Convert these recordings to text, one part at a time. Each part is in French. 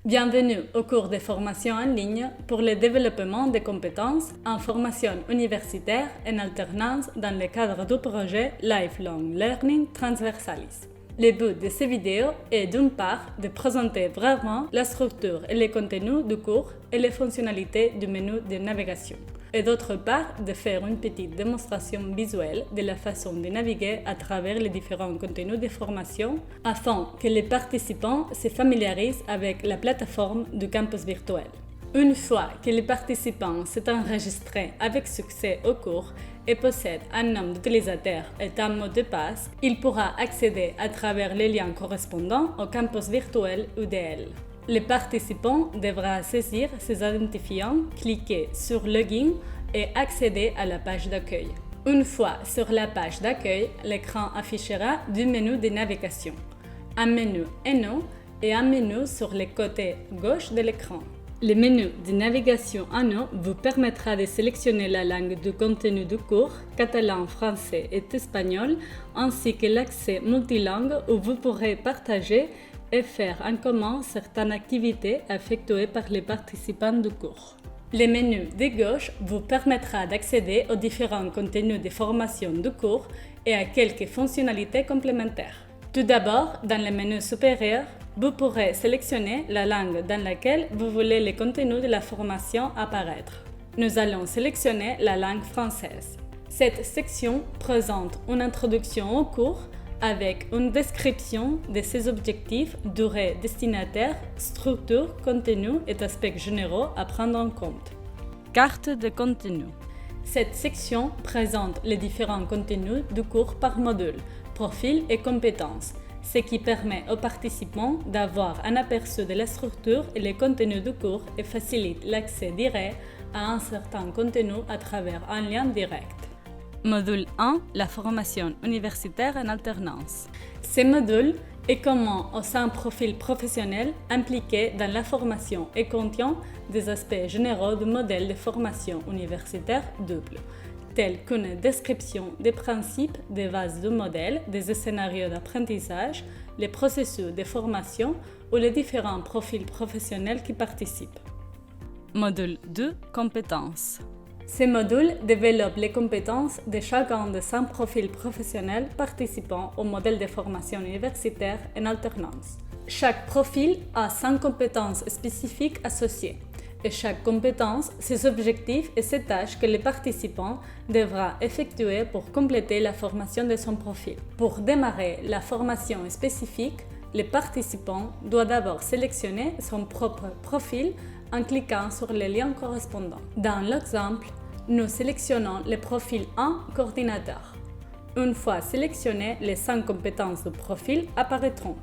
Bienvenue au cours de formation en ligne pour le développement des compétences en formation universitaire en alternance dans le cadre du projet Lifelong Learning Transversalis. Le but de ces vidéos est d'une part de présenter vraiment la structure et le contenu du cours et les fonctionnalités du menu de navigation, et d'autre part de faire une petite démonstration visuelle de la façon de naviguer à travers les différents contenus de formation afin que les participants se familiarisent avec la plateforme du campus virtuel. Une fois que les participants s'est enregistrés avec succès au cours et possède un nom d'utilisateur et un mot de passe, il pourra accéder à travers les liens correspondants au campus virtuel UDL. Le participant devra saisir ses identifiants, cliquer sur Login et accéder à la page d'accueil. Une fois sur la page d'accueil, l'écran affichera deux menus de navigation, un menu ENO et un menu sur le côté gauche de l'écran. Le menu de navigation ENO vous permettra de sélectionner la langue du contenu du cours, catalan, français et espagnol, ainsi que l'accès multilingue où vous pourrez partager et faire en commun certaines activités effectuées par les participants du cours. Le menu de gauche vous permettra d'accéder aux différents contenus de formation du cours et à quelques fonctionnalités complémentaires. Tout d'abord, dans le menu supérieur, vous pourrez sélectionner la langue dans laquelle vous voulez le contenu de la formation apparaître. Nous allons sélectionner la langue française. Cette section présente une introduction au cours avec une description de ses objectifs, durée, destinataire, structure, contenu et aspects généraux à prendre en compte. Carte de contenu. Cette section présente les différents contenus du cours par module, profil et compétences, ce qui permet aux participants d'avoir un aperçu de la structure et les contenus du cours et facilite l'accès direct à un certain contenu à travers un lien direct. Module 1. La formation universitaire en alternance. Ce module est commun au sein profil professionnel impliqué dans la formation et contient des aspects généraux du modèle de formation universitaire double, tels qu'une description des principes, des bases du modèle, des scénarios d'apprentissage, les processus de formation ou les différents profils professionnels qui participent. Module 2. Compétences. Ce module développe les compétences de chacun de 5 profils professionnels participant au modèle de formation universitaire en alternance. Chaque profil a 5 compétences spécifiques associées, et chaque compétence, ses objectifs et ses tâches que le participant devra effectuer pour compléter la formation de son profil. Pour démarrer la formation spécifique, le participant doit d'abord sélectionner son propre profil en cliquant sur les liens correspondants. Dans l'exemple, nous sélectionnons le profil 1 coordinateur. Une fois sélectionnées, les 5 compétences du profil apparaîtront.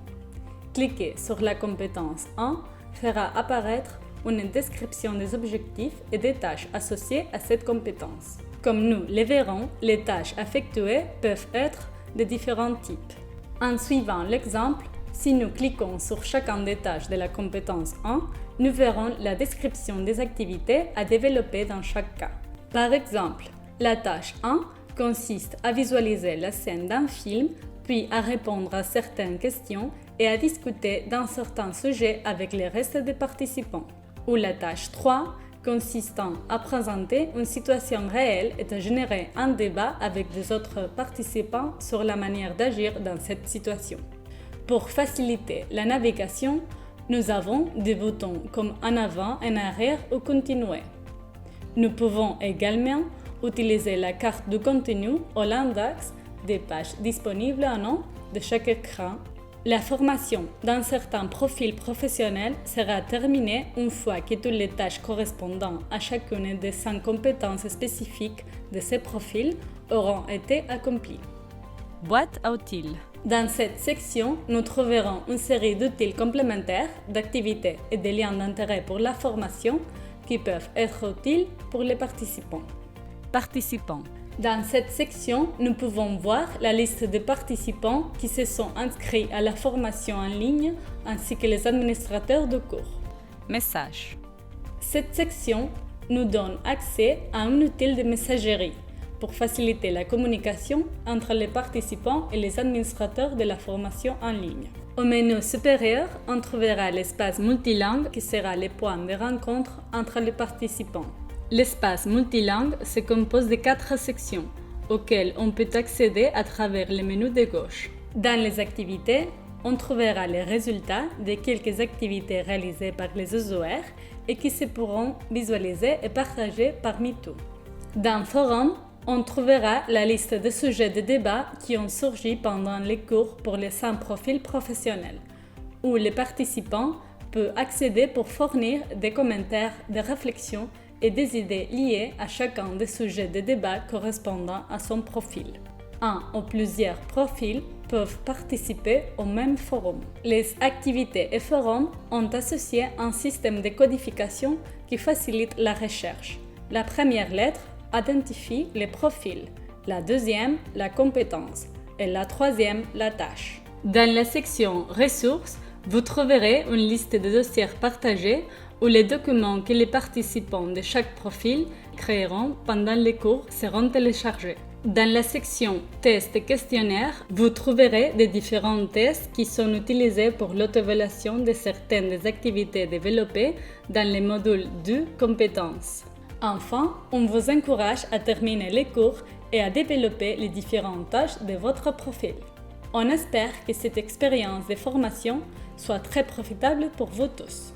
Cliquer sur la compétence 1 fera apparaître une description des objectifs et des tâches associées à cette compétence. Comme nous le verrons, les tâches effectuées peuvent être de différents types. En suivant l'exemple, si nous cliquons sur chacune des tâches de la compétence 1, nous verrons la description des activités à développer dans chaque cas. Par exemple, la tâche 1 consiste à visualiser la scène d'un film, puis à répondre à certaines questions et à discuter d'un certain sujet avec le reste des participants. Ou la tâche 3 consistant à présenter une situation réelle et à générer un débat avec des autres participants sur la manière d'agir dans cette situation. Pour faciliter la navigation, nous avons des boutons comme en avant, en arrière ou continuer. Nous pouvons également utiliser la carte du contenu ou l'index des pages disponibles en haut de chaque écran. La formation d'un certain profil professionnel sera terminée une fois que toutes les tâches correspondant à chacune des 5 compétences spécifiques de ces profils auront été accomplies. Boîte à outils. Dans cette section, nous trouverons une série d'outils complémentaires, d'activités et de liens d'intérêt pour la formation qui peuvent être utiles pour les participants. Participants. Dans cette section, nous pouvons voir la liste des participants qui se sont inscrits à la formation en ligne ainsi que les administrateurs de cours. Messages. Cette section nous donne accès à un outil de messagerie pour faciliter la communication entre les participants et les administrateurs de la formation en ligne. Au menu supérieur, on trouvera l'espace multilingue qui sera le point de rencontre entre les participants. L'espace multilingue se compose de 4 sections auxquelles on peut accéder à travers le menu de gauche. Dans les activités, on trouvera les résultats de quelques activités réalisées par les usuaires et qui se pourront visualiser et partager parmi tous. Dans Forum, on trouvera la liste de sujets de débat qui ont surgi pendant les cours pour les 100 profils professionnels, où les participants peuvent accéder pour fournir des commentaires, des réflexions et des idées liées à chacun des sujets de débat correspondant à son profil. Un ou plusieurs profils peuvent participer au même forum. Les activités et forums ont associé un système de codification qui facilite la recherche. La première lettre identifie les profils, la deuxième, la compétence et la troisième, la tâche. Dans la section Ressources, vous trouverez une liste de dossiers partagés où les documents que les participants de chaque profil créeront pendant les cours seront téléchargés. Dans la section Tests et questionnaires, vous trouverez des différents tests qui sont utilisés pour l'auto-évaluation de certaines des activités développées dans les modules de compétences. Enfin, on vous encourage à terminer les cours et à développer les différentes tâches de votre profil. On espère que cette expérience de formation soit très profitable pour vous tous.